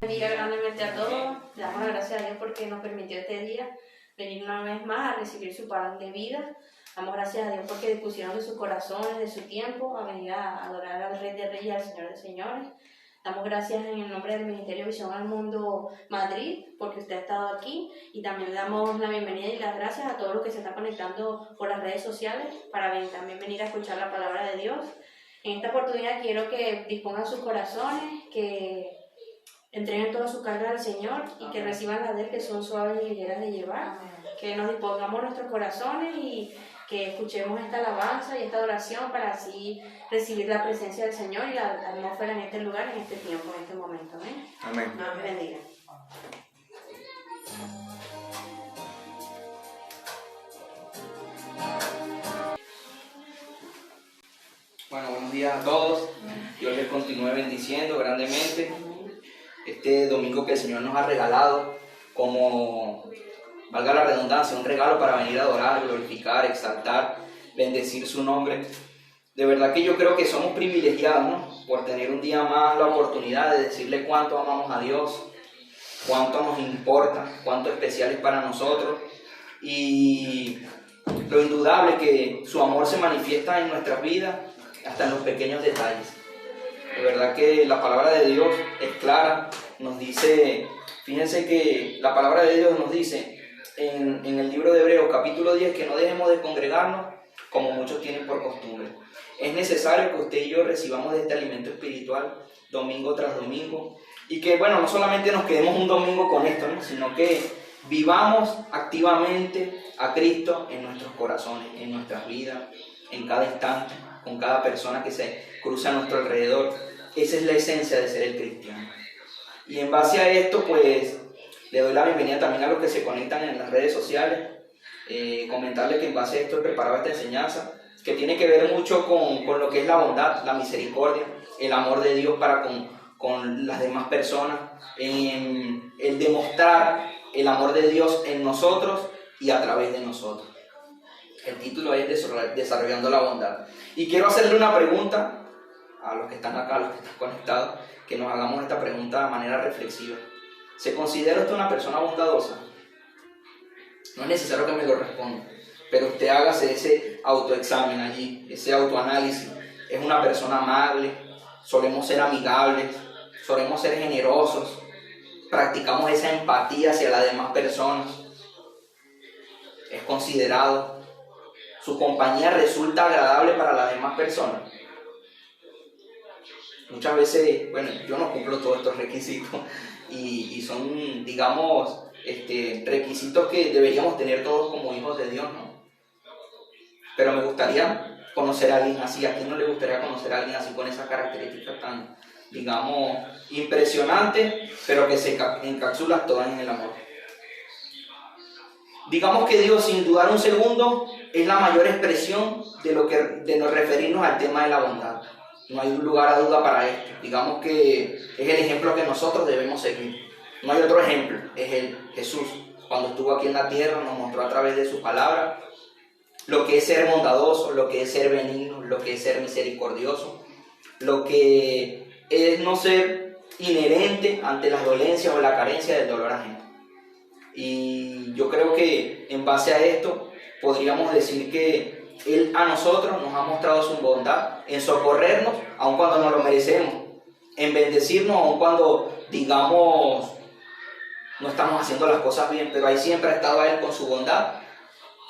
Bendiga grandemente a todos. Le damos las gracias a Dios porque nos permitió este día venir una vez más a recibir su pan de vida. Damos gracias a Dios porque dispusieron de sus corazones, de su tiempo, a venir a adorar al Rey de Reyes y al Señor de Señores. Damos gracias en el nombre del Ministerio Visión al Mundo Madrid porque usted ha estado aquí, y también le damos la bienvenida y las gracias a todos los que se están conectando por las redes sociales para también venir a escuchar la palabra de Dios. En esta oportunidad quiero que dispongan sus corazones, que entreguen toda su carga al Señor y que reciban las de Él, que son suaves y ligeras de llevar. Que nos dispongamos nuestros corazones y que escuchemos esta alabanza y esta adoración para así recibir la presencia del Señor y la atmósfera en este lugar, en este tiempo, en este momento. Amén. Dios me bendiga. Bueno, buenos días a todos. Dios les continúe bendiciendo grandemente. Este domingo que el Señor nos ha regalado, como, valga la redundancia, un regalo para venir a adorar, glorificar, exaltar, bendecir su nombre. De verdad que yo creo que somos privilegiados, ¿no?, por tener un día más la oportunidad de decirle cuánto amamos a Dios, cuánto nos importa, cuánto especial es para nosotros, y lo indudable que su amor se manifiesta en nuestras vidas, hasta en los pequeños detalles. De verdad que la palabra de Dios es clara, nos dice, fíjense que la palabra de Dios nos dice en el libro de Hebreos capítulo 10 que no dejemos de congregarnos como muchos tienen por costumbre. Es necesario que usted y yo recibamos de este alimento espiritual domingo tras domingo, y que, bueno, no solamente nos quedemos un domingo con esto, ¿no?, sino que vivamos activamente a Cristo en nuestros corazones, en nuestras vidas, en cada instante, con cada persona que se cruza a nuestro alrededor. Esa es la esencia de ser el cristiano. Y en base a esto, pues, le doy la bienvenida también a los que se conectan en las redes sociales. Comentarles que en base a esto he preparado esta enseñanza, que tiene que ver mucho con lo que es la bondad, la misericordia, el amor de Dios para con las demás personas, el demostrar el amor de Dios en nosotros y a través de nosotros. El título es Desarrollando la bondad. Y quiero hacerle una pregunta a los que están acá, a los que están conectados, que nos hagamos esta pregunta de manera reflexiva. ¿Se considera usted una persona bondadosa? No es necesario que me lo responda, pero usted hágase ese autoexamen allí, ese autoanálisis. ¿Es una persona amable? ¿Solemos ser amigables? ¿Solemos ser generosos? ¿Practicamos esa empatía hacia las demás personas? ¿Es considerado? ¿Su compañía resulta agradable para las demás personas? Muchas veces, bueno, yo no cumplo todos estos requisitos y son, digamos, requisitos que deberíamos tener todos como hijos de Dios, ¿no? Pero me gustaría conocer a alguien así. ¿A quién no le gustaría conocer a alguien así con esas características tan, digamos, impresionantes, pero que se encapsulan todas en el amor? Digamos que Dios, sin dudar un segundo, es la mayor expresión de nos referirnos al tema de la bondad. No hay lugar a duda para esto. Digamos que es el ejemplo que nosotros debemos seguir. No hay otro ejemplo, es Él, Jesús. Cuando estuvo aquí en la tierra nos mostró a través de su palabra lo que es ser bondadoso, lo que es ser benigno, lo que es ser misericordioso, lo que es no ser inherente ante las dolencias o la carencia del dolor ajeno. Y yo creo que en base a esto podríamos decir que Él a nosotros nos ha mostrado su bondad en socorrernos aun cuando no lo merecemos, en bendecirnos aun cuando, digamos, no estamos haciendo las cosas bien, pero ahí siempre ha estado Él con su bondad,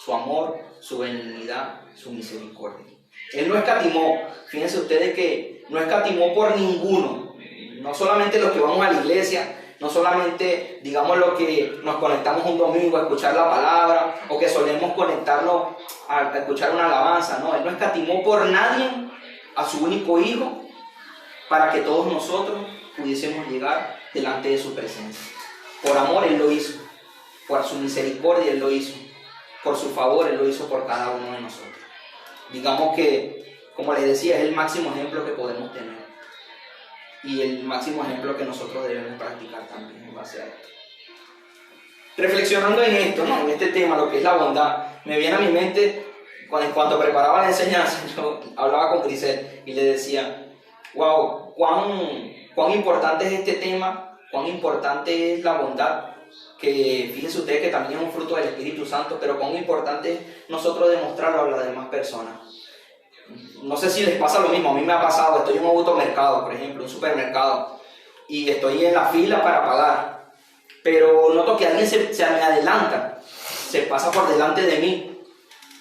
su amor, su benignidad, su misericordia. Él no escatimó, fíjense ustedes que no escatimó por ninguno, no solamente los que vamos a la iglesia, no solamente, digamos, los que nos conectamos un domingo a escuchar la palabra o que solemos conectarnos a escuchar una alabanza, no, Él no escatimó por nadie a su único Hijo para que todos nosotros pudiésemos llegar delante de su presencia. Por amor Él lo hizo, por su misericordia Él lo hizo, por su favor Él lo hizo por cada uno de nosotros. Digamos que, como les decía, es el máximo ejemplo que podemos tener y el máximo ejemplo que nosotros debemos practicar también en base a esto. Reflexionando en esto, ¿no?, en este tema, lo que es la bondad, me viene a mi mente, en cuanto preparaba la enseñanza, yo hablaba con Grisel y le decía, wow, cuán importante es este tema cuán importante es la bondad, que fíjense ustedes que también es un fruto del Espíritu Santo, pero cuán importante es nosotros demostrarlo a las demás personas. No sé si les pasa lo mismo, a mí me ha pasado, estoy en un automercado, por ejemplo, un supermercado, y estoy en la fila para pagar, pero noto que alguien se me adelanta, se pasa por delante de mí,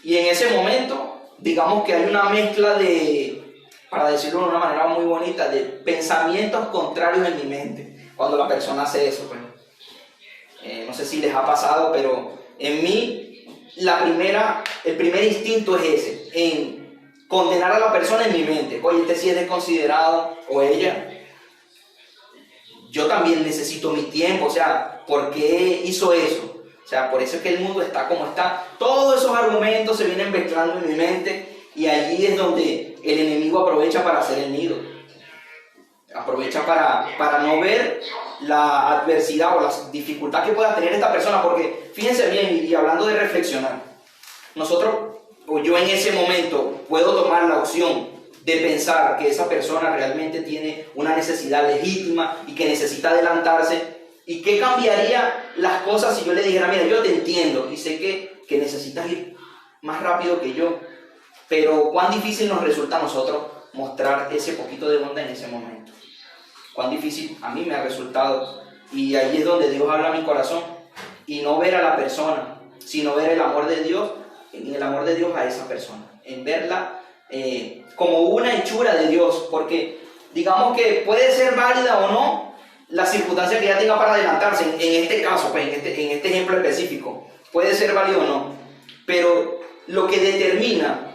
y en ese momento, digamos que hay una mezcla de, para decirlo de una manera muy bonita, de pensamientos contrarios en mi mente, cuando la persona hace eso, pues. No sé si les ha pasado, pero en mí el primer instinto es ese, en condenar a la persona en mi mente. Oye, este sí es desconsiderado, o ella. Yo también necesito mi tiempo, o sea, ¿por qué hizo eso? O sea, por eso es que el mundo está como está. Todos esos argumentos se vienen mezclando en mi mente y allí es donde el enemigo aprovecha para hacer el nido. Aprovecha para no ver la adversidad o la dificultad que pueda tener esta persona, porque fíjense bien, y hablando de reflexionar, nosotros, o yo en ese momento, puedo tomar la opción de pensar que esa persona realmente tiene una necesidad legítima y que necesita adelantarse, y qué cambiaría las cosas si yo le dijera, mira, yo te entiendo y sé que necesitas ir más rápido que yo, pero cuán difícil nos resulta a nosotros mostrar ese poquito de bondad en ese momento. Cuán difícil a mí me ha resultado, y ahí es donde Dios habla a mi corazón, y no ver a la persona, sino ver el amor de Dios, en el amor de Dios a esa persona, en verla como una hechura de Dios, porque digamos que puede ser válida o no la circunstancia que ella tenga para adelantarse, en este caso, pues, en este ejemplo específico, puede ser válido o no, pero lo que determina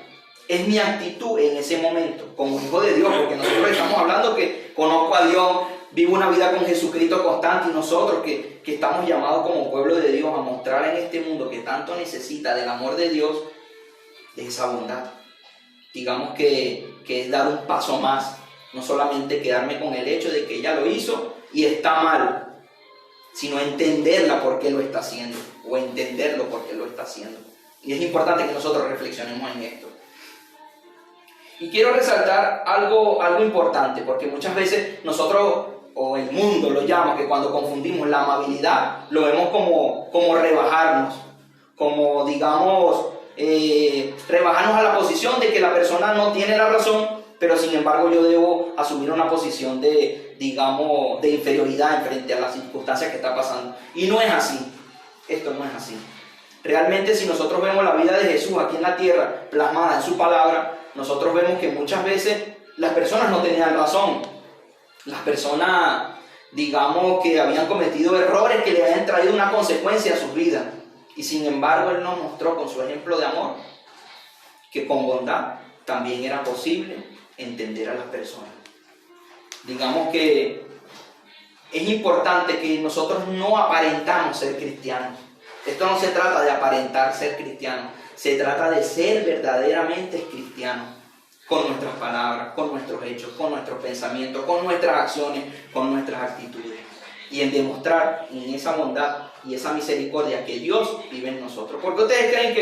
es mi actitud en ese momento, como hijo de Dios, porque nosotros estamos hablando que conozco a Dios, vivo una vida con Jesucristo constante, y nosotros que estamos llamados como pueblo de Dios a mostrar en este mundo que tanto necesita del amor de Dios, de esa bondad. Digamos que es dar un paso más, no solamente quedarme con el hecho de que ella lo hizo y está mal, sino entenderla por qué lo está haciendo, o entenderlo por qué lo está haciendo. Y es importante que nosotros reflexionemos en esto. Y quiero resaltar algo importante, porque muchas veces nosotros, o el mundo lo llama, que cuando confundimos la amabilidad, lo vemos como rebajarnos, como, digamos, rebajarnos a la posición de que la persona no tiene la razón, pero sin embargo yo debo asumir una posición de, digamos, de inferioridad frente a las circunstancias que está pasando. Y no es así, esto no es así. Realmente, si nosotros vemos la vida de Jesús aquí en la tierra, plasmada en su palabra, nosotros vemos que muchas veces las personas no tenían razón. Las personas, digamos, que habían cometido errores que le habían traído una consecuencia a sus vidas. Y sin embargo, Él nos mostró con su ejemplo de amor que con bondad también era posible entender a las personas. Digamos que es importante que nosotros no aparentamos ser cristianos. Esto no se trata de aparentar ser cristiano, se trata de ser verdaderamente cristianos, con nuestras palabras, con nuestros hechos, con nuestros pensamientos, con nuestras acciones, con nuestras actitudes, y en demostrar en esa bondad y esa misericordia que Dios vive en nosotros. ¿Por qué ustedes creen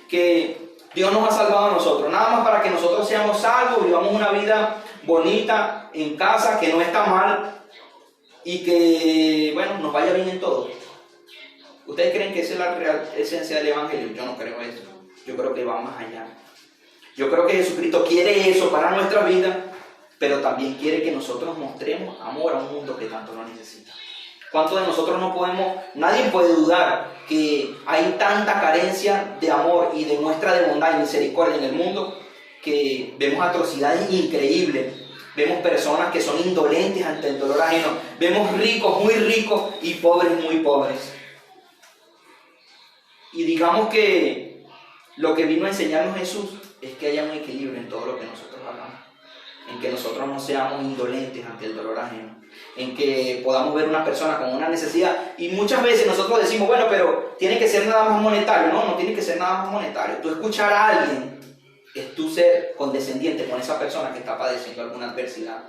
que Dios nos ha salvado a nosotros? Nada más para que nosotros seamos salvos, vivamos una vida bonita en casa, que no está mal, y que, bueno, nos vaya bien en todo. ¿Ustedes creen que esa es la real esencia del Evangelio? Yo no creo eso. Yo creo que va más allá. Yo creo que Jesucristo quiere eso para nuestra vida, pero también quiere que nosotros mostremos amor a un mundo que tanto lo necesita. ¿Cuántos de nosotros no podemos? Nadie puede dudar que hay tanta carencia de amor y de muestra de bondad y misericordia en el mundo, que vemos atrocidades increíbles. Vemos personas que son indolentes ante el dolor ajeno. Vemos ricos muy ricos y pobres muy pobres. Y digamos que lo que vino a enseñarnos Jesús es que haya un equilibrio en todo lo que nosotros hagamos, en que nosotros no seamos indolentes ante el dolor ajeno, en que podamos ver una persona con una necesidad. Y muchas veces nosotros decimos, bueno, pero tiene que ser nada más monetario. No tiene que ser nada más monetario. Tú escuchar a alguien es tú ser condescendiente con esa persona que está padeciendo alguna adversidad.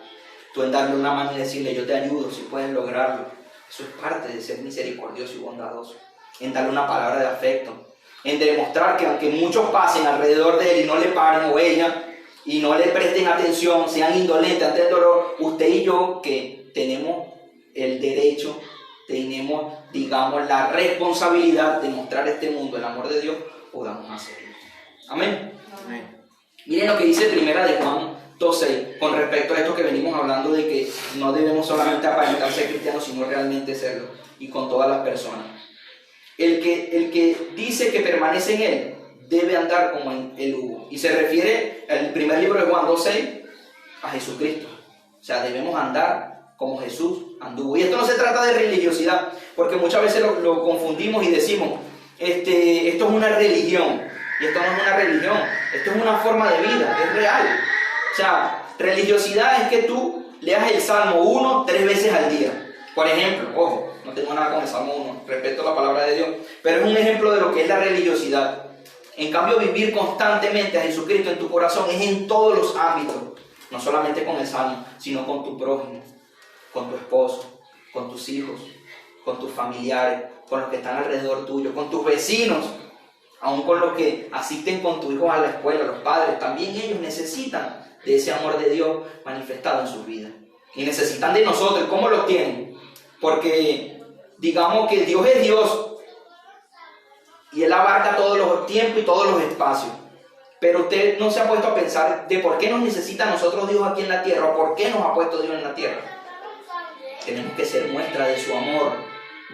Tú en darle una mano y decirle, yo te ayudo si puedes lograrlo. Eso es parte de ser misericordioso y bondadoso. En darle una palabra de afecto, en demostrar que aunque muchos pasen alrededor de él y no le paren, o ella, y no le presten atención, sean indolentes ante el dolor, usted y yo, que tenemos el derecho, tenemos, digamos, la responsabilidad de mostrar a este mundo el amor de Dios, podamos hacerlo. Amén. Amén. Miren lo que dice Primera de Juan 2:6 con respecto a esto que venimos hablando de que no debemos solamente aparentar ser cristianos, sino realmente serlo, y con todas las personas. El que dice que permanece en Él debe andar como en Él hubo. Y se refiere el primer libro de Juan 2:6 a Jesucristo. O sea, debemos andar como Jesús anduvo. Y esto no se trata de religiosidad, porque muchas veces lo confundimos y decimos, esto es una religión. Y esto no es una religión, esto es una forma de vida, es real. O sea, religiosidad es que tú leas el Salmo 1 3 veces al día. Por ejemplo, ojo, no tengo nada con el Salmo 1, respeto la palabra de Dios, pero es un ejemplo de lo que es la religiosidad. En cambio, vivir constantemente a Jesucristo en tu corazón es en todos los ámbitos, no solamente con el Salmo, sino con tu prójimo, con tu esposo, con tus hijos, con tus familiares, con los que están alrededor tuyo, con tus vecinos, aún con los que asisten con tu hijo a la escuela, los padres. También ellos necesitan de ese amor de Dios manifestado en sus vidas. Y necesitan de nosotros. ¿Cómo lo tienen? Porque digamos que Dios es Dios y Él abarca todos los tiempos y todos los espacios. Pero usted no se ha puesto a pensar de por qué nos necesita a nosotros Dios aquí en la tierra, o por qué nos ha puesto Dios en la tierra. Tenemos que ser muestra de su amor,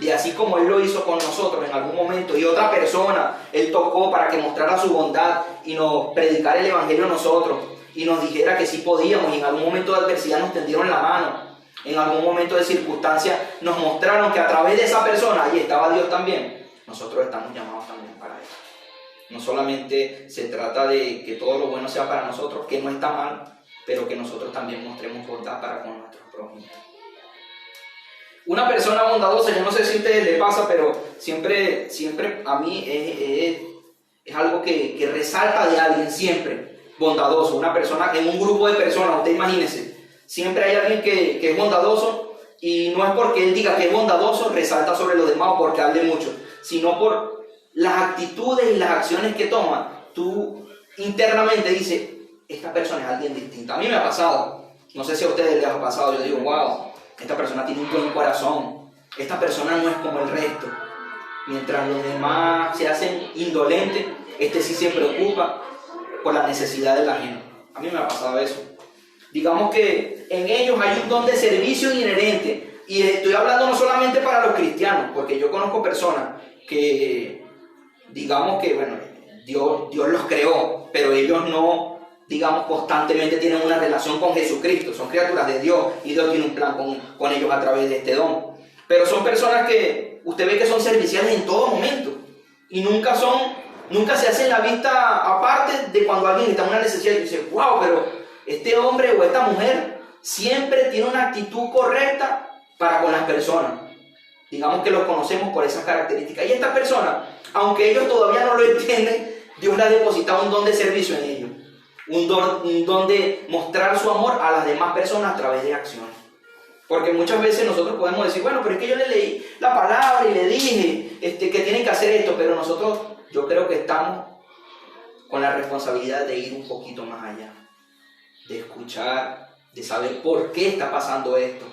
de así como Él lo hizo con nosotros en algún momento, y otra persona Él tocó para que mostrara su bondad y nos predicara el evangelio a nosotros, y nos dijera que sí podíamos, y en algún momento de adversidad nos tendieron la mano, en algún momento de circunstancia nos mostraron que a través de esa persona ahí estaba Dios también. Nosotros estamos llamados también para eso. No solamente se trata de que todo lo bueno sea para nosotros, que no está mal, pero que nosotros también mostremos bondad para con nuestros prójimos. Una persona bondadosa, yo no sé si a ustedes les pasa, pero siempre a mí es algo que resalta de alguien, siempre bondadoso. Una persona, en un grupo de personas, usted imagínese, siempre hay alguien que es bondadoso, y no es porque él diga que es bondadoso, resalta sobre los demás o porque hable mucho, sino por las actitudes y las acciones que toma. Tú internamente dices, esta persona es alguien distinto. A mí me ha pasado, no sé si a ustedes les ha pasado, yo digo, wow, esta persona tiene un buen corazón, esta persona no es como el resto. Mientras los demás se hacen indolentes, este sí se preocupa por la necesidad de la gente. A mí me ha pasado eso. Digamos que en ellos hay un don de servicio inherente, y estoy hablando no solamente para los cristianos, porque yo conozco personas que, digamos que, bueno, Dios los creó, pero ellos no, digamos, constantemente tienen una relación con Jesucristo. Son criaturas de Dios y Dios tiene un plan con ellos a través de este don. Pero son personas que usted ve que son serviciales en todo momento y nunca se hacen la vista aparte de cuando alguien está en una necesidad y dice, wow, pero este hombre o esta mujer siempre tiene una actitud correcta para con las personas. Digamos que los conocemos por esas características. Y estas personas, aunque ellos todavía no lo entienden, Dios les ha depositado un don de servicio en ellos. Un don de mostrar su amor a las demás personas a través de acciones. Porque muchas veces nosotros podemos decir, bueno, pero es que yo le leí la palabra y le dije que tienen que hacer esto, pero nosotros, yo creo que estamos con la responsabilidad de ir un poquito más allá, de escuchar, de saber por qué está pasando esto.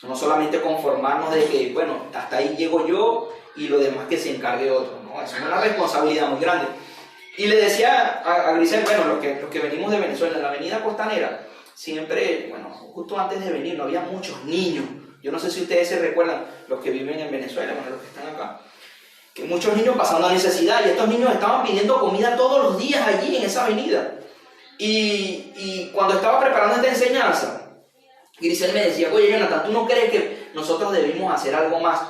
No solamente conformarnos de que, bueno, hasta ahí llego yo y lo demás que se encargue otro. No, eso es una responsabilidad muy grande. Y le decía a Grisel, bueno, los que venimos de Venezuela, en la avenida Costanera, siempre, bueno, justo antes de venir no había muchos niños. Yo no sé si ustedes se recuerdan, los que viven en Venezuela, bueno, los que están acá, que muchos niños pasando necesidad, y estos niños estaban pidiendo comida todos los días allí en esa avenida. Y cuando estaba preparando esta enseñanza, Grisel me decía, oye Jonathan, ¿tú no crees que nosotros debimos hacer algo más?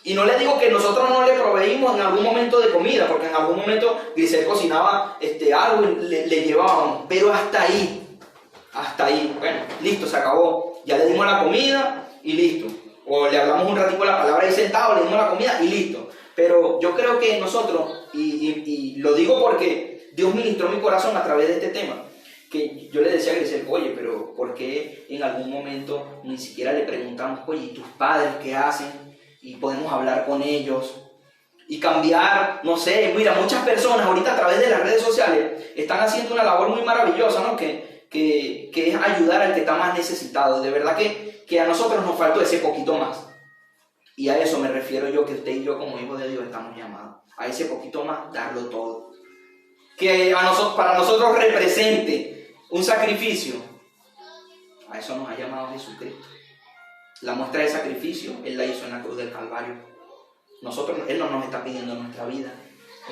Y no le digo que nosotros no le proveímos en algún momento de comida, porque en algún momento Grisel cocinaba algo y le llevábamos, pero hasta ahí, bueno, listo, se acabó, ya le dimos la comida y listo, o le hablamos un ratito la palabra ahí sentado, le dimos la comida y listo. Pero yo creo que nosotros, y lo digo porque Dios ministró mi corazón a través de este tema, que yo le decía a Grisel, oye, pero ¿por qué en algún momento ni siquiera le preguntamos, oye, ¿y tus padres qué hacen? Y podemos hablar con ellos y cambiar, no sé, mira, muchas personas ahorita a través de las redes sociales están haciendo una labor muy maravillosa, ¿no? Que es ayudar al que está más necesitado. De verdad que que a nosotros nos faltó ese poquito más. Y a eso me refiero yo, que usted y yo como hijos de Dios estamos llamados. A ese poquito más, darlo todo. Que para nosotros represente un sacrificio. A eso nos ha llamado Jesucristo. La muestra de sacrificio, Él la hizo en la cruz del Calvario. Él no nos está pidiendo nuestra vida.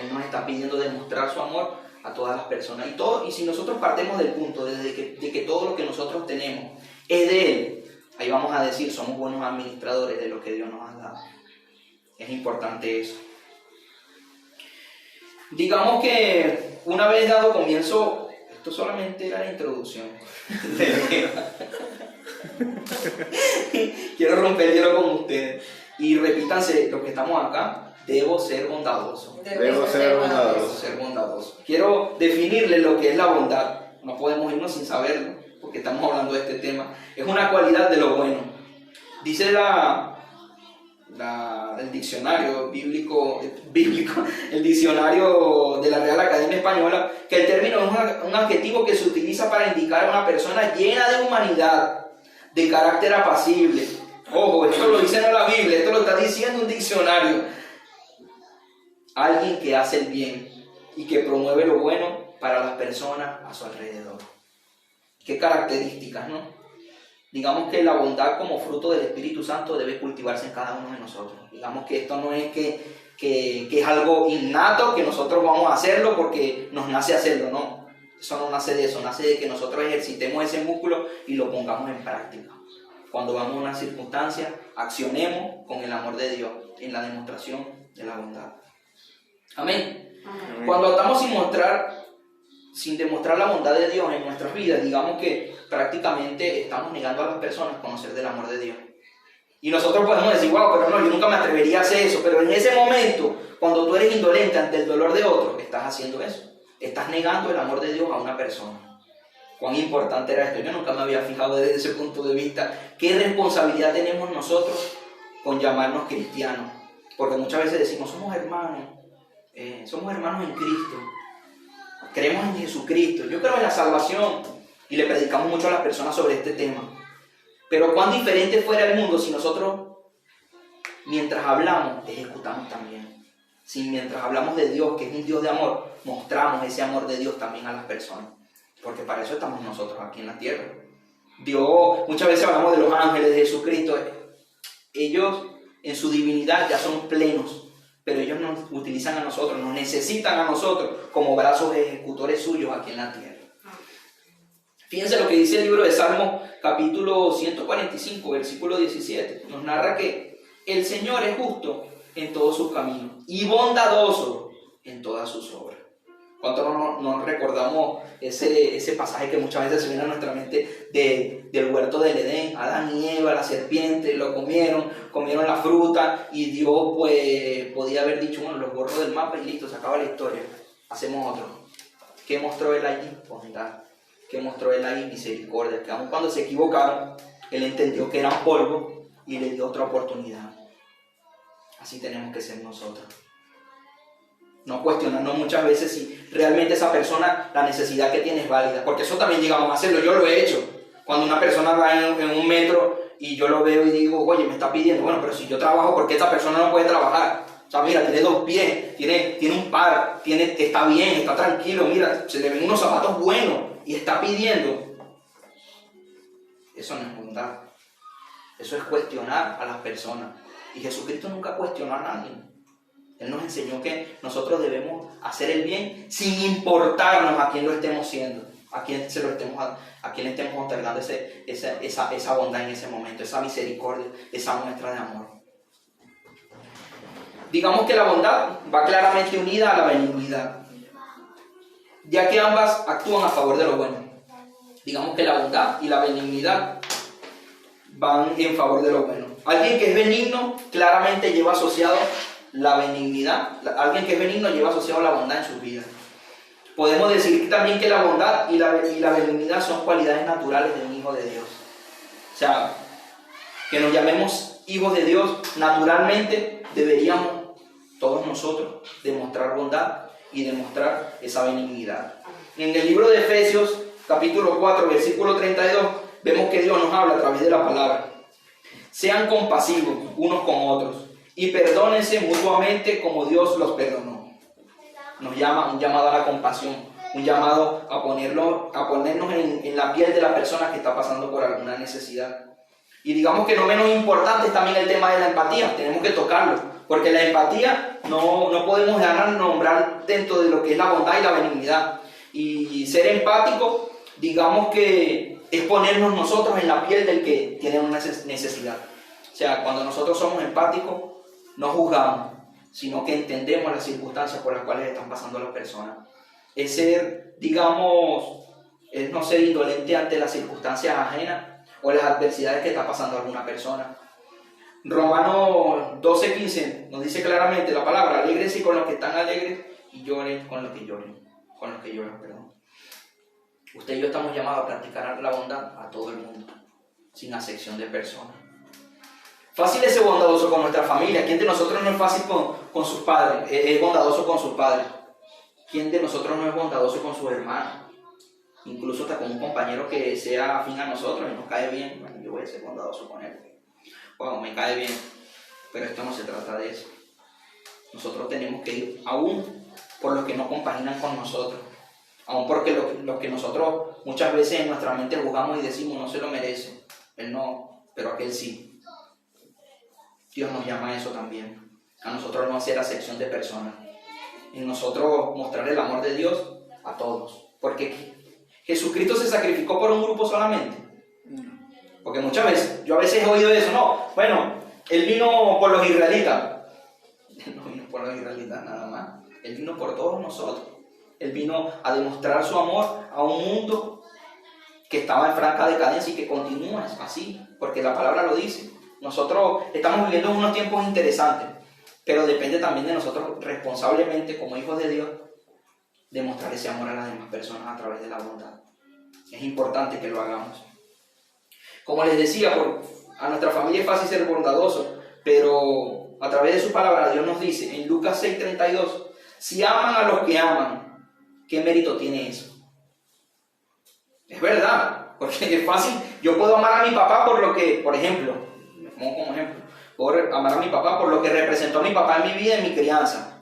Él nos está pidiendo demostrar su amor a todas las personas. Y si nosotros partemos del punto de que todo lo que nosotros tenemos es de Él, ahí vamos a decir, somos buenos administradores de lo que Dios nos ha dado. Es importante eso. Digamos que una vez dado comienzo, esto solamente era la introducción. Quiero romper el hielo con ustedes. Y repítanse los que estamos acá. Debo ser bondadoso. Debo ser bondadoso. Quiero definirles lo que es la bondad. No podemos irnos sin saberlo, porque estamos hablando de este tema. Es una cualidad de lo bueno. Dice el diccionario bíblico, el diccionario de la Real Academia Española, que el término es un adjetivo que se utiliza para indicar a una persona llena de humanidad, de carácter apacible. Ojo, esto lo dice no la Biblia, esto lo está diciendo un diccionario. Alguien que hace el bien y que promueve lo bueno para las personas a su alrededor. ¿Qué características, no? Digamos que la bondad como fruto del Espíritu Santo debe cultivarse en cada uno de nosotros. Digamos que esto no es que es algo innato, que nosotros vamos a hacerlo porque nos nace hacerlo, no. Eso no nace de eso, nace de que nosotros ejercitemos ese músculo y lo pongamos en práctica. Cuando vamos a una circunstancia, accionemos con el amor de Dios en la demostración de la bondad. Amén. Amén. Cuando estamos sin demostrar la bondad de Dios en nuestras vidas, digamos que prácticamente estamos negando a las personas conocer del amor de Dios. Y nosotros podemos decir, wow, pero no, yo nunca me atrevería a hacer eso. Pero en ese momento, cuando tú eres indolente ante el dolor de otro, estás haciendo eso. Estás negando el amor de Dios a una persona. Cuán importante era esto. Yo nunca me había fijado desde ese punto de vista. ¿Qué responsabilidad tenemos nosotros con llamarnos cristianos? Porque muchas veces decimos, somos hermanos en Cristo. Creemos en Jesucristo. Yo creo en la salvación. Y le predicamos mucho a las personas sobre este tema. Pero cuán diferente fuera el mundo si nosotros, mientras hablamos, ejecutamos también. Si mientras hablamos de Dios, que es un Dios de amor, mostramos ese amor de Dios también a las personas. Porque para eso estamos nosotros aquí en la tierra. Dios, muchas veces hablamos de los ángeles, de Jesucristo. Ellos en su divinidad ya son plenos. Pero ellos nos utilizan a nosotros, nos necesitan a nosotros como brazos ejecutores suyos aquí en la tierra. Fíjense lo que dice el libro de Salmos, capítulo 145, versículo 17. Nos narra que el Señor es justo en todos sus caminos y bondadoso en todas sus obras. ¿Cuánto no recordamos ese pasaje que muchas veces se viene a nuestra mente del huerto del Edén? Adán y Eva, la serpiente, lo comieron la fruta y Dios pues podía haber dicho, bueno, los borro del mapa y listo, se acaba la historia. Hacemos otro. ¿Qué mostró él allí? Bondad. ¿Qué mostró él ahí? Misericordia. Que aun cuando se equivocaron, él entendió que eran polvo y le dio otra oportunidad. Así tenemos que ser nosotros. No cuestionarnos muchas veces si realmente esa persona, la necesidad que tiene es válida. Porque eso también llegamos a hacerlo. Yo lo he hecho. Cuando una persona va en un metro y yo lo veo y digo, oye, me está pidiendo. Bueno, pero si yo trabajo, ¿por qué esta persona no puede trabajar? O sea, mira, tiene 2 pies, tiene un par, está bien, está tranquilo. Mira, se le ven unos zapatos buenos y está pidiendo. Eso no es bondad. Eso es cuestionar a las personas. Y Jesucristo nunca cuestionó a nadie. Él nos enseñó que nosotros debemos hacer el bien sin importarnos a quién lo estemos siendo, a quién le estemos otorgando esa bondad en ese momento, esa misericordia, esa muestra de amor. Digamos que la bondad va claramente unida a la benignidad, ya que ambas actúan a favor de lo bueno. Digamos que la bondad y la benignidad van en favor de lo bueno. Alguien que es benigno claramente lleva asociado la benignidad. Alguien que es benigno lleva asociado la bondad en sus vidas. Podemos decir también que la bondad y la benignidad son cualidades naturales de un hijo de Dios. O sea, que nos llamemos hijos de Dios, naturalmente deberíamos todos nosotros demostrar bondad y demostrar esa benignidad. En el libro de Efesios, capítulo 4, versículo 32, vemos que Dios nos habla a través de la palabra. Sean compasivos unos con otros y perdónense mutuamente como Dios los perdonó. Nos llama un llamado a la compasión, un llamado a ponernos en la piel de la persona que está pasando por alguna necesidad. Y digamos que no menos importante es también el tema de la empatía, tenemos que tocarlo, porque la empatía no podemos dejar de nombrar dentro de lo que es la bondad y la benignidad. Y ser empático, digamos que es ponernos nosotros en la piel del que tiene una necesidad. O sea, cuando nosotros somos empáticos, no juzgamos, sino que entendemos las circunstancias por las cuales están pasando las personas. Es ser, digamos, es no ser indolente ante las circunstancias ajenas o las adversidades que está pasando alguna persona. Romanos 12:15 nos dice claramente la palabra: alégrense con los que están alegres y lloren con los que lloran, perdón. Usted y yo estamos llamados a practicar la bondad a todo el mundo, sin acepción de personas. Fácil es ser bondadoso con nuestra familia. ¿Quién de nosotros no es fácil con sus padres? Es bondadoso con sus padres. ¿Quién de nosotros no es bondadoso con sus hermanos? Incluso hasta con un compañero que sea afín a nosotros y nos cae bien. Bueno, yo voy a ser bondadoso con él. Bueno, me cae bien. Pero esto no se trata de eso. Nosotros tenemos que ir aún por los que no compaginan con nosotros. Aún porque los que nosotros muchas veces en nuestra mente juzgamos y decimos no se lo merece. Él no, pero aquel sí. Dios nos llama a eso también. A nosotros no hacer acepción de personas. En nosotros mostrar el amor de Dios a todos. Porque Jesucristo se sacrificó por un grupo solamente. Porque muchas veces, yo a veces he oído eso, no, bueno, Él vino por los israelitas. Él no vino por los israelitas nada más. Él vino por todos nosotros. Él vino a demostrar su amor a un mundo que estaba en franca decadencia y que continúa así, porque la palabra lo dice. Nosotros estamos viviendo unos tiempos interesantes, pero depende también de nosotros responsablemente, como hijos de Dios, demostrar ese amor a las demás personas a través de la bondad. Es importante que lo hagamos. Como les decía, a nuestra familia es fácil ser bondadoso, pero a través de su palabra Dios nos dice en Lucas 6:32, si aman a los que aman, ¿qué mérito tiene eso? Es verdad, porque es fácil. Yo puedo amar a mi papá por lo que, por ejemplo, me pongo como ejemplo, puedo amar a mi papá por lo que representó a mi papá en mi vida, en mi crianza.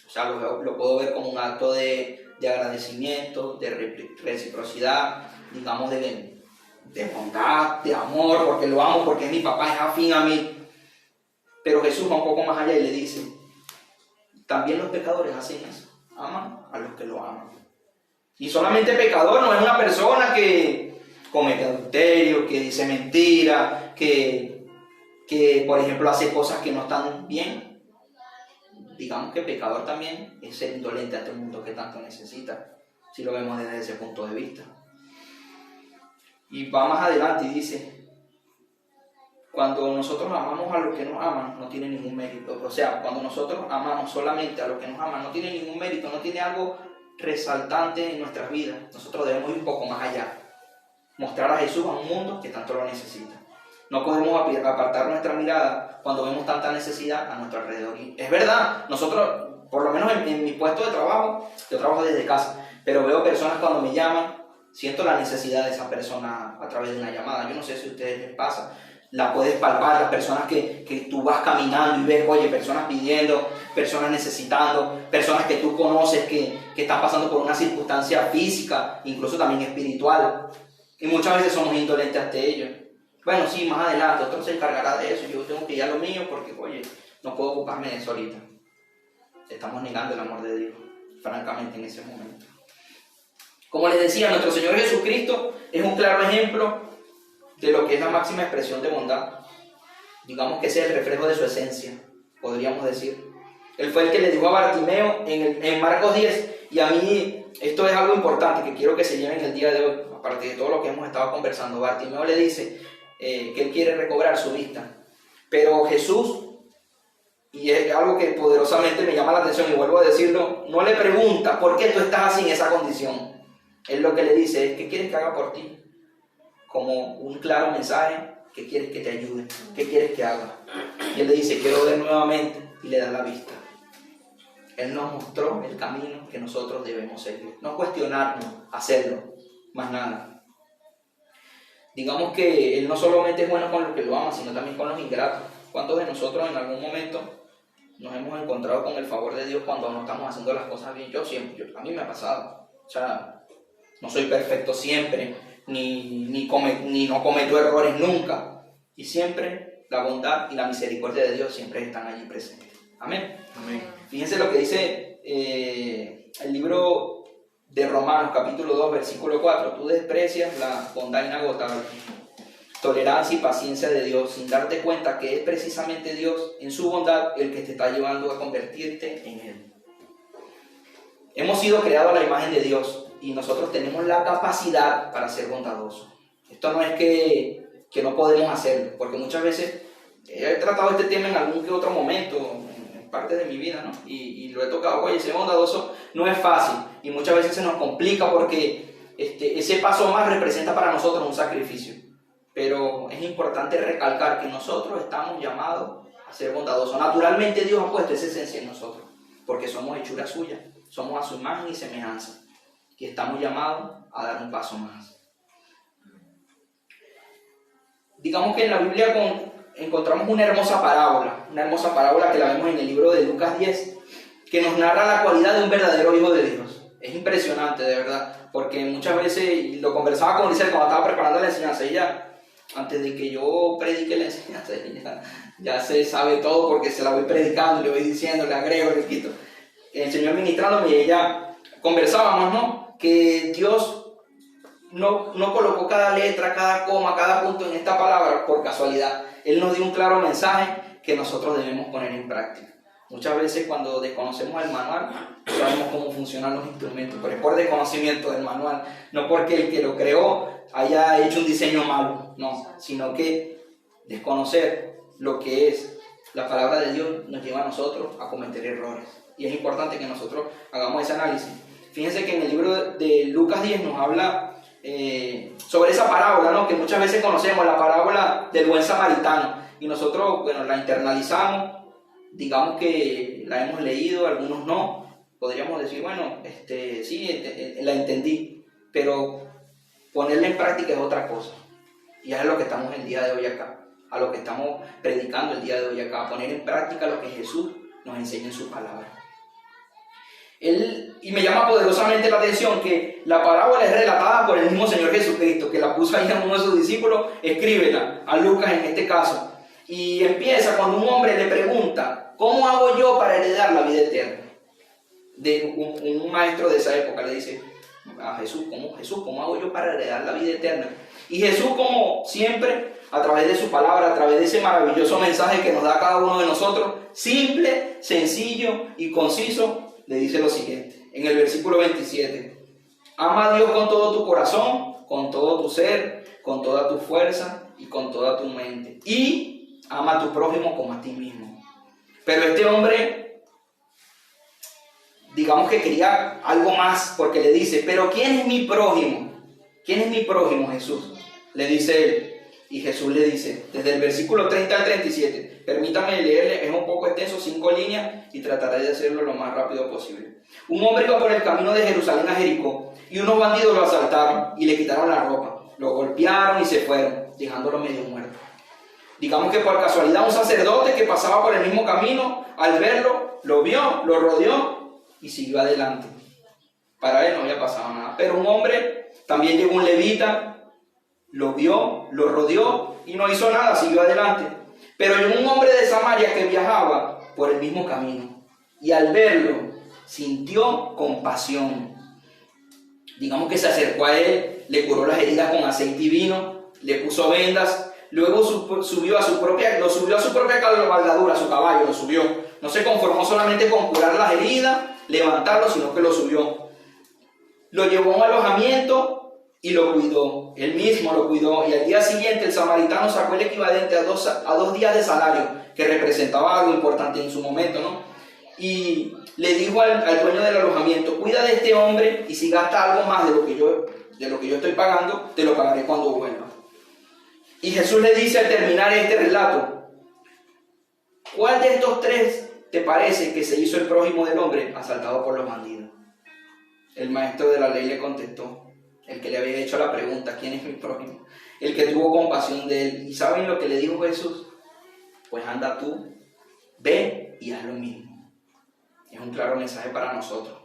O sea, lo puedo ver como un acto de agradecimiento, de reciprocidad, digamos de bondad, de amor, porque lo amo, porque mi papá es afín a mí. Pero Jesús va un poco más allá y le dice, también los pecadores hacen eso, aman a los que lo aman. Y solamente pecador no es una persona que comete adulterio, que dice mentira, que por ejemplo hace cosas que no están bien. Digamos que pecador también es ser indolente ante un mundo que tanto necesita, si lo vemos desde ese punto de vista. Y va más adelante y dice, cuando nosotros amamos a los que nos aman, no tiene ningún mérito. O sea, cuando nosotros amamos solamente a los que nos aman, no tiene ningún mérito, no tiene algo resaltante en nuestras vidas. Nosotros debemos ir un poco más allá, mostrar a Jesús a un mundo que tanto lo necesita. No podemos apartar nuestra mirada cuando vemos tanta necesidad a nuestro alrededor. Y es verdad, nosotros, por lo menos en mi puesto de trabajo, yo trabajo desde casa, pero veo personas cuando me llaman, siento la necesidad de esa persona a través de una llamada. Yo no sé si a ustedes les pasa, la puedes palpar, las personas que tú vas caminando y ves, oye, personas pidiendo, personas necesitando, personas que tú conoces que están pasando por una circunstancia física, incluso también espiritual. Y muchas veces somos indolentes ante ellos. Bueno, sí, más adelante, otro se encargará de eso, yo tengo que ir a lo mío porque, oye, no puedo ocuparme de eso ahorita. Estamos negando el amor de Dios, francamente, en ese momento. Como les decía, nuestro Señor Jesucristo es un claro ejemplo de lo que es la máxima expresión de bondad. Digamos que ese es el reflejo de su esencia, podríamos decir. Él fue el que le dijo a Bartimeo en Marcos 10, y a mí esto es algo importante que quiero que se lleven el día de hoy, aparte de todo lo que hemos estado conversando. Bartimeo le dice que él quiere recobrar su vista, pero Jesús, y es algo que poderosamente me llama la atención y vuelvo a decirlo, no le pregunta por qué tú estás así en esa condición. Él lo que le dice es, ¿qué quieres que haga por ti? Como un claro mensaje, ¿qué quieres que te ayude? ¿Qué quieres que haga? Y él le dice, quiero ver nuevamente, y le da la vista. Él nos mostró el camino que nosotros debemos seguir. No cuestionarnos, hacerlo, más nada. Digamos que Él no solamente es bueno con los que lo aman, sino también con los ingratos. ¿Cuántos de nosotros en algún momento nos hemos encontrado con el favor de Dios cuando no estamos haciendo las cosas bien? Yo siempre, a mí me ha pasado. O sea, no soy perfecto siempre, ni no cometo errores nunca. Y siempre la bondad y la misericordia de Dios siempre están allí presentes. Amén. Amén. Fíjense lo que dice el libro de Romanos, capítulo 2, versículo 4. Tú desprecias la bondad inagotable, tolerancia y paciencia de Dios, sin darte cuenta que es precisamente Dios, en su bondad, el que te está llevando a convertirte en Él. Hemos sido creados a la imagen de Dios y nosotros tenemos la capacidad para ser bondadosos. Esto no es que no podemos hacerlo, porque muchas veces he tratado este tema en algún que otro momento, en parte de mi vida, ¿no? Y lo he tocado. Oye, ser bondadoso no es fácil y muchas veces se nos complica porque ese paso más representa para nosotros un sacrificio. Pero es importante recalcar que nosotros estamos llamados a ser bondadosos. Naturalmente Dios ha puesto esa esencia en nosotros, porque somos hechura suya, somos a su imagen y semejanza, y estamos llamados a dar un paso más. Digamos que en la Biblia encontramos una hermosa parábola que la vemos en el libro de Lucas 10, que nos narra la cualidad de un verdadero hijo de Dios. Es impresionante, de verdad, porque muchas veces, y lo conversaba con Lisa cuando estaba preparando la enseñanza, ella, antes de que yo predique la enseñanza, ya se sabe todo porque se la voy predicando, le voy diciendo, le agrego, le quito. El Señor ministrándome y ella conversábamos, ¿no? Que Dios no colocó cada letra, cada coma, cada punto en esta palabra por casualidad. Él nos dio un claro mensaje que nosotros debemos poner en práctica. Muchas veces cuando desconocemos el manual, no sabemos cómo funcionan los instrumentos, pero es por desconocimiento del manual, no porque el que lo creó haya hecho un diseño malo, no, sino que desconocer lo que es la palabra de Dios nos lleva a nosotros a cometer errores. Y es importante que nosotros hagamos ese análisis. Fíjense que en el libro de Lucas 10 nos habla sobre esa parábola, ¿no? Que muchas veces conocemos, la parábola del buen samaritano, y nosotros, bueno, la internalizamos, digamos que la hemos leído, algunos no, podríamos decir, bueno, sí, la entendí, pero ponerla en práctica es otra cosa, y es lo que estamos el día de hoy acá, a lo que estamos predicando el día de hoy acá, poner en práctica lo que Jesús nos enseña en su palabra. Y me llama poderosamente la atención que la parábola es relatada por el mismo Señor Jesucristo, que la puso ahí a uno de sus discípulos, escríbela, a Lucas en este caso. Y empieza cuando un hombre le pregunta, ¿cómo hago yo para heredar la vida eterna? Un maestro de esa época le dice a Jesús, ¿cómo hago yo para heredar la vida eterna? Y Jesús, como siempre, a través de su palabra, a través de ese maravilloso mensaje que nos da cada uno de nosotros, simple, sencillo y conciso, le dice lo siguiente, en el versículo 27, ama a Dios con todo tu corazón, con todo tu ser, con toda tu fuerza y con toda tu mente, y ama a tu prójimo como a ti mismo. Pero este hombre, digamos que quería algo más, porque le dice, pero ¿quién es mi prójimo? ¿Quién es mi prójimo, Jesús? Le dice él. Y Jesús le dice, desde el versículo 30 al 37, permítame leerle, es un poco extenso, 5 líneas, y trataré de hacerlo lo más rápido posible. Un hombre iba por el camino de Jerusalén a Jericó, y unos bandidos lo asaltaron y le quitaron la ropa, lo golpearon y se fueron, dejándolo medio muerto. Digamos que por casualidad un sacerdote que pasaba por el mismo camino, al verlo, lo vio, lo rodeó y siguió adelante. Para él no había pasado nada. Pero un hombre, también llegó un levita, lo vio, lo rodeó y no hizo nada, siguió adelante. Pero llegó un hombre de Samaria que viajaba por el mismo camino y al verlo sintió compasión. Digamos que se acercó a él, le curó las heridas con aceite y vino, le puso vendas, luego subió a su propia cabalgadura, a su caballo, lo subió. No se conformó solamente con curar las heridas, levantarlo, sino que lo subió. Lo llevó a un alojamiento y lo cuidó, él mismo lo cuidó, y al día siguiente el samaritano sacó el equivalente a dos días de salario, que representaba algo importante en su momento, ¿no? Y le dijo al dueño del alojamiento, cuida de este hombre, y si gasta algo más de lo que yo estoy pagando, te lo pagaré cuando vuelva. Y Jesús le dice al terminar este relato, ¿cuál de estos tres te parece que se hizo el prójimo del hombre asaltado por los bandidos? El maestro de la ley le contestó, el que le había hecho la pregunta, ¿quién es mi prójimo? El que tuvo compasión de él. ¿Y saben lo que le dijo Jesús? Pues anda tú, ve y haz lo mismo. Es un claro mensaje para nosotros.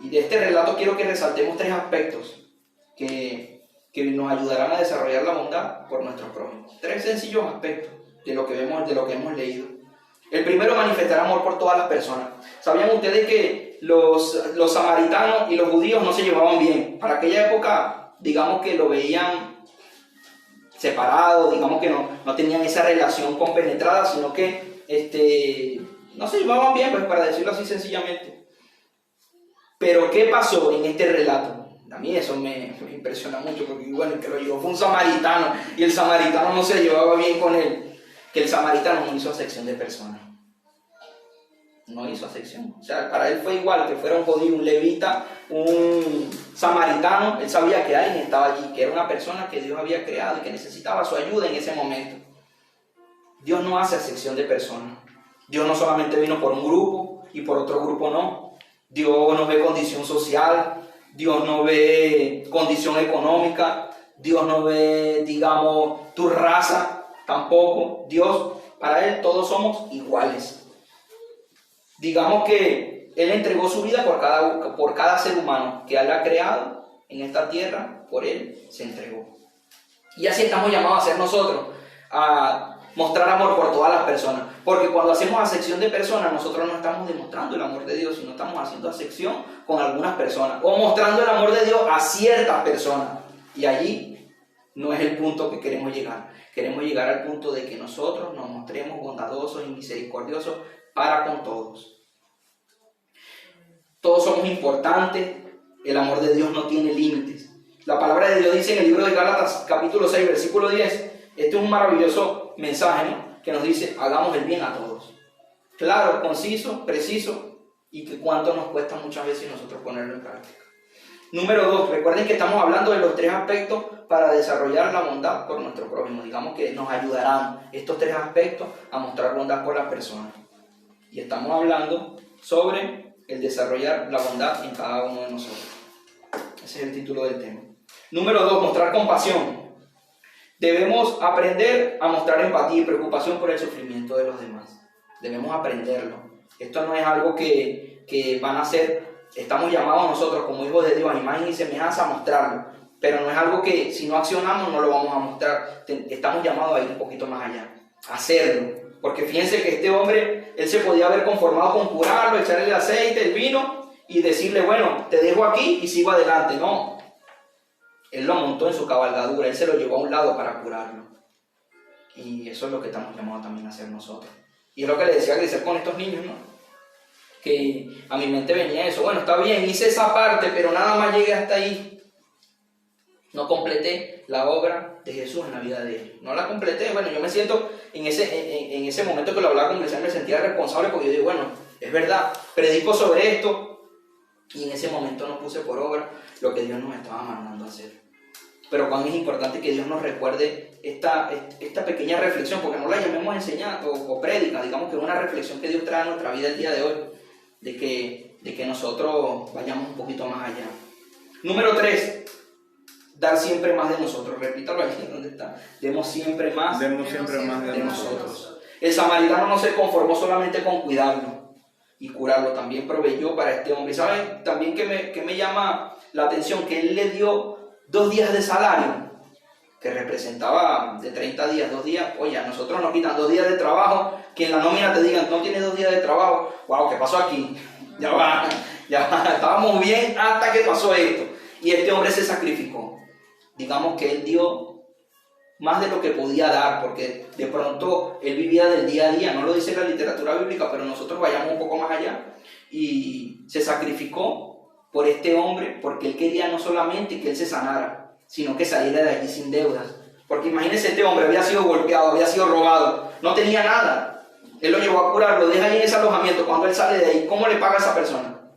Y de este relato quiero que resaltemos 3 aspectos que nos ayudarán a desarrollar la bondad por nuestros prójimos. 3 sencillos aspectos de lo que hemos leído. El primero, manifestar amor por todas las personas. ¿Sabían ustedes que los samaritanos y los judíos no se llevaban bien? Para aquella época, digamos que lo veían separado, digamos que no tenían esa relación compenetrada, sino que no se llevaban bien, pues, para decirlo así sencillamente. Pero ¿qué pasó en este relato? A mí eso me impresiona mucho, porque bueno, el que lo llevó fue un samaritano, y el samaritano no se llevaba bien con él. Que el samaritano no hizo acepción de personas. No hizo acepción. O sea, para él fue igual que fuera un judío, un levita, un samaritano. Él sabía que alguien estaba allí, que era una persona que Dios había creado y que necesitaba su ayuda en ese momento. Dios no hace acepción de personas. Dios no solamente vino por un grupo y por otro grupo no. Dios no ve condición social, Dios no ve condición económica, Dios no ve, digamos, tu raza, tampoco. Dios, para Él todos somos iguales. Digamos que Él entregó su vida por cada ser humano que Él ha creado en esta tierra, por Él se entregó. Y así estamos llamados a ser nosotros, a mostrar amor por todas las personas. Porque cuando hacemos acepción de personas, nosotros no estamos demostrando el amor de Dios, sino estamos haciendo acepción con algunas personas, o mostrando el amor de Dios a ciertas personas. Y allí no es el punto que queremos llegar. Queremos llegar al punto de que nosotros nos mostremos bondadosos y misericordiosos para con todos. Todos somos importantes, el amor de Dios no tiene límites. La palabra de Dios dice en el libro de Gálatas, capítulo 6, versículo 10, este es un maravilloso mensaje, ¿no?, que nos dice, hagamos el bien a todos. Claro, conciso, preciso, y que cuánto nos cuesta muchas veces nosotros ponerlo en práctica. Número 2, recuerden que estamos hablando de los 3 aspectos para desarrollar la bondad por nuestro prójimo. Digamos que nos ayudarán estos 3 aspectos a mostrar bondad por las personas. Y estamos hablando sobre el desarrollar la bondad en cada uno de nosotros. Ese es el título del tema. Número 2, mostrar compasión. Debemos aprender a mostrar empatía y preocupación por el sufrimiento de los demás. Debemos aprenderlo. Esto no es algo que van a hacer. Estamos llamados nosotros como hijos de Dios a imagen y semejanza a mostrarlo. Pero no es algo que si no accionamos no lo vamos a mostrar. Estamos llamados a ir un poquito más allá, a hacerlo. Porque fíjense que este hombre, él se podía haber conformado con curarlo, echarle el aceite, el vino y decirle, bueno, te dejo aquí y sigo adelante. No, él lo montó en su cabalgadura, él se lo llevó a un lado para curarlo. Y eso es lo que estamos llamados también a hacer nosotros. Y es lo que le decía a Grisel con estos niños, ¿no? Que a mi mente venía eso, bueno, está bien, hice esa parte, pero nada más llegué hasta ahí. No completé la obra de Jesús en la vida de él. No la completé. Bueno, yo me siento, en ese momento que lo hablaba con Grisel, me sentía responsable porque yo digo, bueno, es verdad, predico sobre esto y en ese momento no puse por obra lo que Dios nos estaba mandando a hacer. Pero cuán es importante que Dios nos recuerde esta pequeña reflexión, porque no la llamemos enseñanza o prédica, digamos que es una reflexión que Dios trae a nuestra vida el día de hoy, de que nosotros vayamos un poquito más allá. Número 3, dar siempre más de nosotros. Repítalo ahí donde está. Demos siempre más de nosotros. El samaritano no se conformó solamente con cuidarlo y curarlo, también proveyó para este hombre. ¿Saben también que me llama la atención? Que él le dio 2 días de salario, que representaba de 30 días, 2 días. Oye, a nosotros nos quitan 2 días de trabajo, que en la nómina te digan, no tienes 2 días de trabajo. Wow, ¿qué pasó aquí? Ya va, estábamos bien hasta que pasó esto. Y este hombre se sacrificó. Digamos que él dio más de lo que podía dar, porque de pronto él vivía del día a día, no lo dice la literatura bíblica, pero nosotros vayamos un poco más allá, y se sacrificó por este hombre, porque él quería no solamente que él se sanara, sino que saliera de allí sin deudas. Porque imagínense, este hombre había sido golpeado, había sido robado, no tenía nada. Él lo llevó a curar, lo deja ahí en ese alojamiento. Cuando él sale de ahí, ¿cómo le paga a esa persona?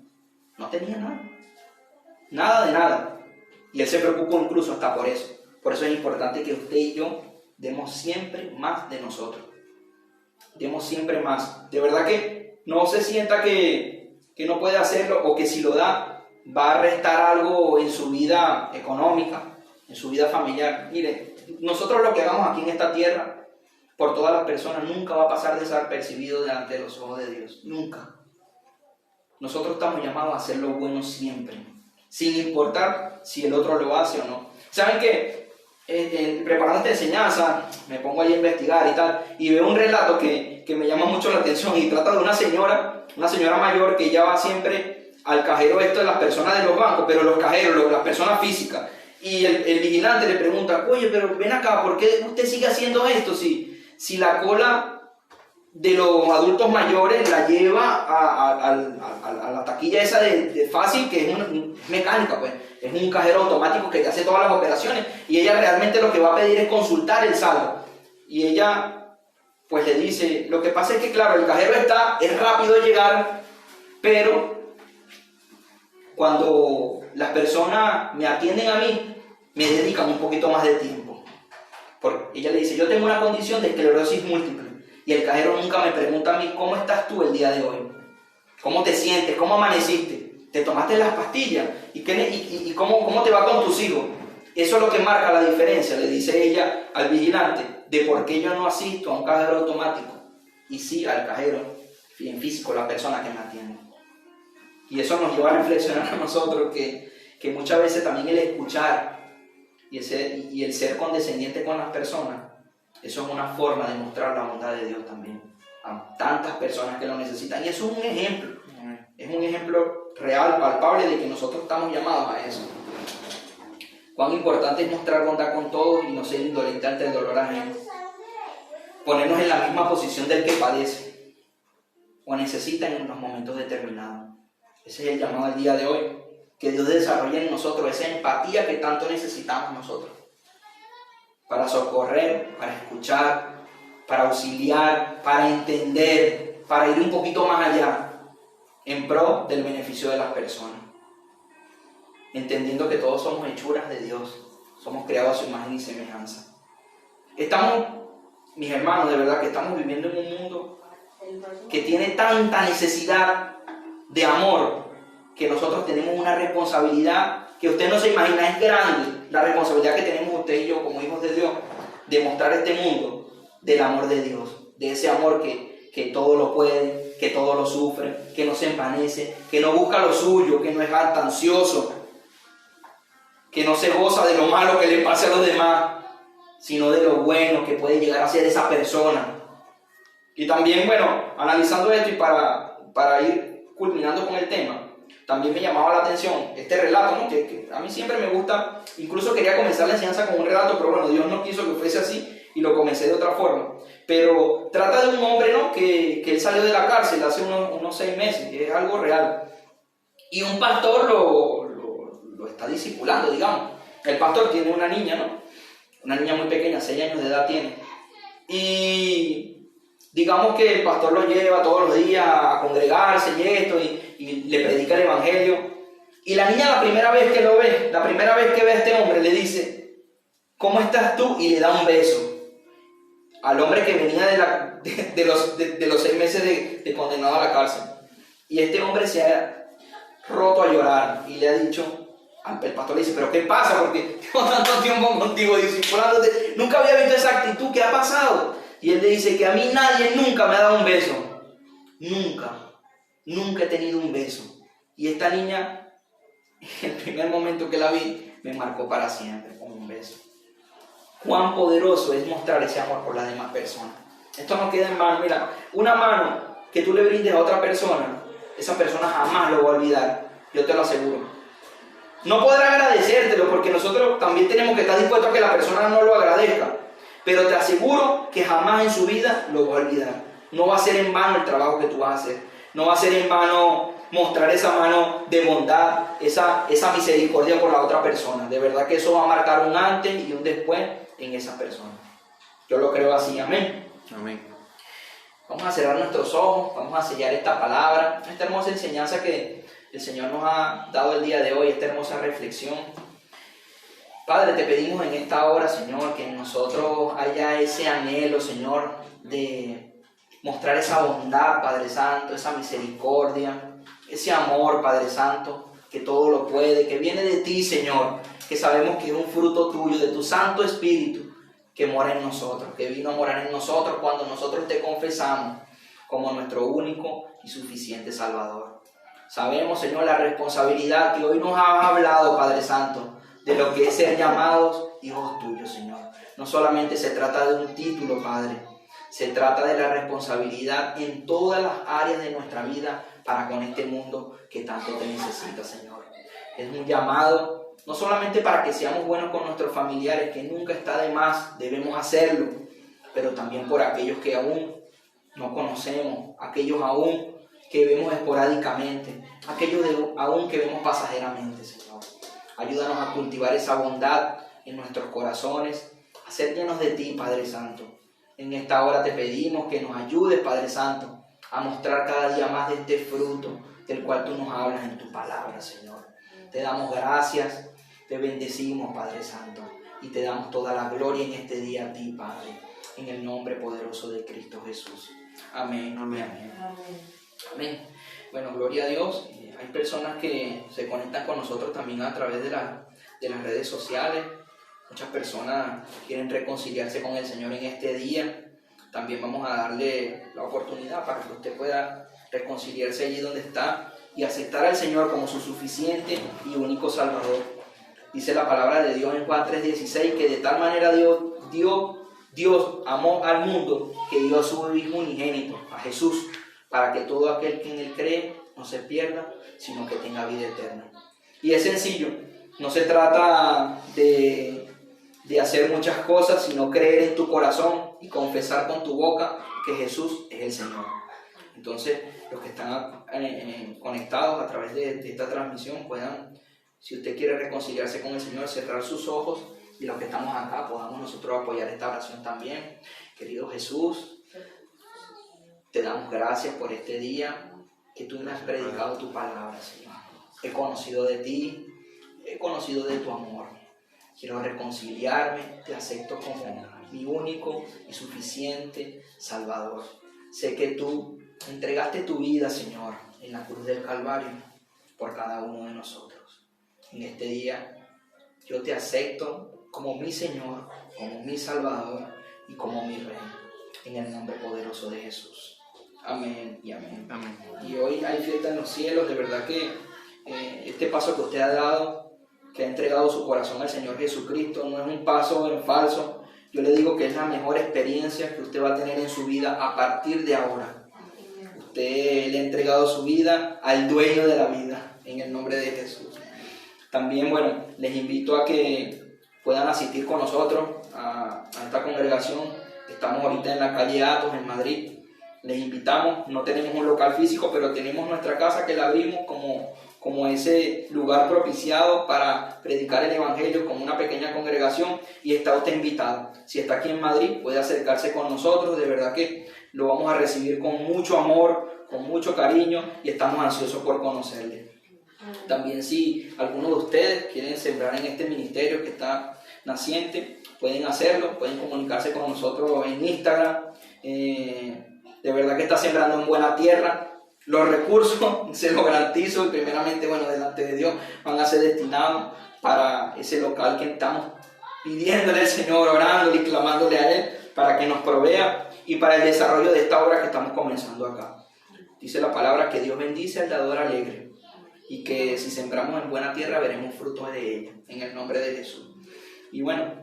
No tenía nada, nada de nada. Y él se preocupó incluso hasta por eso. Por eso es importante que usted y yo demos siempre más de nosotros. Demos siempre más. De verdad que no se sienta que no puede hacerlo, o que si lo da va a restar algo en su vida económica, en su vida familiar. Mire, nosotros lo que hagamos aquí en esta tierra, por todas las personas, nunca va a pasar desapercibido delante de los ojos de Dios. Nunca. Nosotros estamos llamados a hacer lo bueno siempre, sin importar si el otro lo hace o no. ¿Saben qué? Preparando esta enseñanza, me pongo ahí a investigar y tal, y veo un relato que me llama mucho la atención, y trata de una señora mayor que ella va siempre al cajero de las personas de los bancos, pero los cajeros, las personas físicas, y el vigilante le pregunta, oye, pero ven acá, ¿por qué usted sigue haciendo esto? Si la cola de los adultos mayores la lleva a la taquilla esa de fácil, que es mecánica, pues, es un cajero automático que te hace todas las operaciones, y ella realmente lo que va a pedir es consultar el saldo, y ella pues le dice, lo que pasa es que claro, el cajero es rápido de llegar, pero cuando las personas me atienden a mí, me dedican un poquito más de tiempo. Porque ella le dice, yo tengo una condición de esclerosis múltiple, y el cajero nunca me pregunta a mí, ¿cómo estás tú el día de hoy? ¿Cómo te sientes? ¿Cómo amaneciste? ¿Te tomaste las pastillas? ¿Y cómo te va con tus hijos? Eso es lo que marca la diferencia, le dice ella al vigilante, de por qué yo no asisto a un cajero automático, y sí al cajero en físico, la persona que me atiende. Y eso nos lleva a reflexionar a nosotros que muchas veces también el escuchar y el ser condescendiente con las personas, eso es una forma de mostrar la bondad de Dios también a tantas personas que lo necesitan. Y eso es un ejemplo real, palpable, de que nosotros estamos llamados a eso. Cuán importante es mostrar bondad con todos y no ser indolente ante el dolor ajeno. Ponernos en la misma posición del que padece o necesita en unos momentos determinados. Ese es el llamado al día de hoy. Que Dios desarrolle en nosotros esa empatía que tanto necesitamos nosotros. Para socorrer, para escuchar, para auxiliar, para entender, para ir un poquito más allá, en pro del beneficio de las personas. Entendiendo que todos somos hechuras de Dios, somos creados a su imagen y semejanza. Estamos, mis hermanos, de verdad que estamos viviendo en un mundo que tiene tanta necesidad de amor, que nosotros tenemos una responsabilidad que usted no se imagina, es grande la responsabilidad que tenemos usted y yo como hijos de Dios, de mostrar a este mundo del amor de Dios, de ese amor que todo lo puede, que todo lo sufre, que no se envanece, que no busca lo suyo, que no es ansioso, que no se goza de lo malo que le pase a los demás, sino de lo bueno que puede llegar a ser esa persona. Y también, bueno, analizando esto y para ir culminando con el tema, también me llamaba la atención este relato, ¿no? que a mí siempre me gusta, incluso quería comenzar la enseñanza con un relato, pero bueno, Dios no quiso que fuese así y lo comencé de otra forma. Pero trata de un hombre, ¿no? que él salió de la cárcel hace unos 6 meses, que es algo real. Y un pastor lo está discipulando, digamos. El pastor tiene una niña, ¿no? Una niña muy pequeña, 6 años de edad tiene. Y digamos que el pastor lo lleva todos los días a congregarse y esto, y le predica el evangelio. Y la niña, la primera vez que lo ve, la primera vez que ve a este hombre, le dice, ¿cómo estás tú? Y le da un beso al hombre que venía de los 6 meses de condenado a la cárcel. Y este hombre se ha roto a llorar y le ha dicho, el pastor le dice, ¿pero qué pasa? Porque tengo tanto tiempo contigo discipulándote, nunca había visto esa actitud, ¿qué ha pasado? Y él le dice que a mí nadie nunca me ha dado un beso, nunca he tenido un beso. Y esta niña, el primer momento que la vi, me marcó para siempre con un beso. Cuán poderoso es mostrar ese amor por las demás personas. Esto no queda en vano. Mira, una mano que tú le brindes a otra persona, esa persona jamás lo va a olvidar, yo te lo aseguro. No podrá agradecértelo porque nosotros también tenemos que estar dispuestos a que la persona no lo agradezca, pero te aseguro que jamás en su vida lo va a olvidar. No va a ser en vano el trabajo que tú vas a hacer, no va a ser en vano mostrar esa mano de bondad, esa misericordia por la otra persona. De verdad que eso va a marcar un antes y un después en esa persona. Yo lo creo así, amén. Amén. Vamos a cerrar nuestros ojos, vamos a sellar esta palabra, esta hermosa enseñanza que el Señor nos ha dado el día de hoy, esta hermosa reflexión. Padre, te pedimos en esta hora, Señor, que en nosotros haya ese anhelo, Señor, de mostrar esa bondad, Padre Santo, esa misericordia, ese amor, Padre Santo, que todo lo puede, que viene de ti, Señor, que sabemos que es un fruto tuyo, de tu Santo Espíritu, que mora en nosotros, que vino a morar en nosotros cuando nosotros te confesamos como nuestro único y suficiente Salvador. Sabemos, Señor, la responsabilidad que hoy nos has hablado, Padre Santo, de lo que es ser llamados hijos tuyos, Señor. No solamente se trata de un título, Padre, se trata de la responsabilidad en todas las áreas de nuestra vida para con este mundo que tanto te necesita, Señor. Es un llamado no solamente para que seamos buenos con nuestros familiares, que nunca está de más, debemos hacerlo, pero también por aquellos que aún no conocemos, aquellos aún que vemos esporádicamente, aquellos aún que vemos pasajeramente, Señor. Ayúdanos a cultivar esa bondad en nuestros corazones, a ser llenos de ti, Padre Santo. En esta hora te pedimos que nos ayudes, Padre Santo, a mostrar cada día más de este fruto del cual tú nos hablas en tu palabra, Señor. Te damos gracias, te bendecimos, Padre Santo, y te damos toda la gloria en este día a ti, Padre, en el nombre poderoso de Cristo Jesús. Amén, amén, amén. Amén. Bueno, gloria a Dios. Hay personas que se conectan con nosotros también a través de las redes sociales. Muchas personas quieren reconciliarse con el Señor en este día. También vamos a darle la oportunidad para que usted pueda reconciliarse allí donde está y aceptar al Señor como su suficiente y único Salvador. Dice la palabra de Dios en Juan 3:16 que de tal manera Dios amó al mundo que dio a su Hijo unigénito, a Jesús, para que todo aquel que en Él cree no se pierda, sino que tenga vida eterna. Y es sencillo, no se trata de hacer muchas cosas, sino creer en tu corazón y confesar con tu boca que Jesús es el Señor. Entonces, los que están conectados a través de esta transmisión puedan, si usted quiere reconciliarse con el Señor, cerrar sus ojos, y los que estamos acá podamos nosotros apoyar esta oración también. Querido Jesús, te damos gracias por este día que tú me has predicado tu palabra, Señor. He conocido de ti, he conocido de tu amor. Quiero reconciliarme, te acepto como mi único y suficiente Salvador. Sé que tú entregaste tu vida, Señor, en la cruz del Calvario por cada uno de nosotros. En este día yo te acepto como mi Señor, como mi Salvador y como mi Rey. En el nombre poderoso de Jesús. Amén y amén. Amén. Y hoy hay fiesta en los cielos. De verdad que este paso que usted ha dado, que ha entregado su corazón al Señor Jesucristo, no es un paso en falso. Yo le digo que es la mejor experiencia que usted va a tener en su vida a partir de ahora. Usted le ha entregado su vida al dueño de la vida, en el nombre de Jesús. También, bueno, les invito a que puedan asistir con nosotros a esta congregación. Estamos ahorita en la calle Athos, en Madrid. Les invitamos, no tenemos un local físico, pero tenemos nuestra casa que la abrimos como ese lugar propiciado para predicar el Evangelio como una pequeña congregación, y está usted invitado. Si está aquí en Madrid, puede acercarse con nosotros. De verdad que lo vamos a recibir con mucho amor, con mucho cariño, y estamos ansiosos por conocerle. También, si alguno de ustedes quieren sembrar en este ministerio que está naciente, pueden hacerlo, pueden comunicarse con nosotros en Instagram. De verdad que está sembrando en buena tierra. Los recursos, se lo garantizo, y primeramente, bueno, delante de Dios, van a ser destinados para ese local que estamos pidiéndole al Señor, orándole y clamándole a Él para que nos provea, y para el desarrollo de esta obra que estamos comenzando acá. Dice la palabra que Dios bendice al dador alegre, y que si sembramos en buena tierra veremos frutos de ella, en el nombre de Jesús. Y bueno,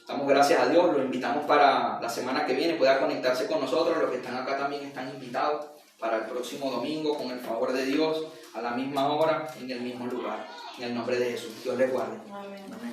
damos gracias a Dios, los invitamos para la semana que viene, pueda conectarse con nosotros. Los que están acá también están invitados para el próximo domingo, con el favor de Dios, a la misma hora, en el mismo lugar, en el nombre de Jesús. Dios les guarde. Amén. Amén.